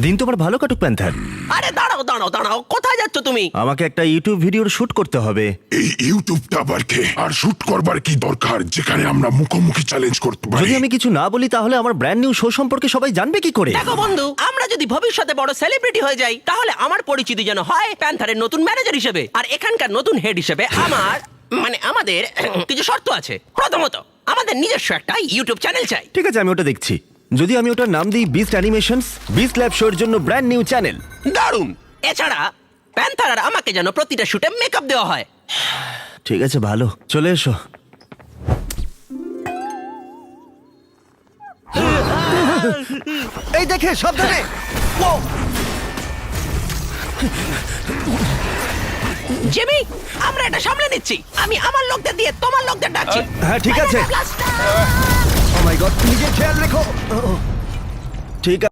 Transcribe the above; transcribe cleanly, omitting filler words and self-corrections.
দিন তোমার ভালো কাটুক প্যান্থার। আরে দাঁড়াও দাঁড়াও দাঁড়াও, কোথায় যাচ্ছ তুমি? আমাকে একটা ইউটিউব ভিডিওর শুট করতে হবে। এই ইউটিউবটা আবার কে? আর শুট করবার কি দরকার যেখানে আমরা মুখোমুখি চ্যালেঞ্জ করতে পারি? যদি আমি কিছু না বলি তাহলে আমার ব্র্যান্ড নিউ শো সম্পর্কে সবাই জানবে কি করে? দেখো বন্ধু, আমরা যদি ভবিষ্যতে বড় সেলিব্রিটি হয়ে যাই তাহলে আমার পরিচিতি যেন হয় প্যান্থারের নতুন ম্যানেজার হিসেবে, আর এখানকার নতুন হেড হিসেবে আমাদের কিছু শর্ত আছে। প্রথমত, আমাদের নিজস্ব একটা ইউটিউব চ্যানেল চাই। ঠিক আছে, আমি ওটা দেখছি। যদি আমি ওটার নাম দিই বিস্ট অ্যানিমেশনস, বিস্ট ল্যাব শোর জন্য ব্র্যান্ড নিউ চ্যানেল। দারুণ। এছাড়া প্যান্থার আর আমাকে যেন প্রতিটা শুটে মেকআপ দেওয়া হয়। ঠিক আছে, ভালো, চলে এসো। এই দেখে সাবধানে। জিমি, আমরা এটা সামলে নিচ্ছি। আমি আমার লোকদের দিয়ে তোমার লোকদের ডাকছি। হ্যাঁ, ঠিক আছে। ও মাই গড, নিজের খেয়াল রেখো। ঠিক আছে।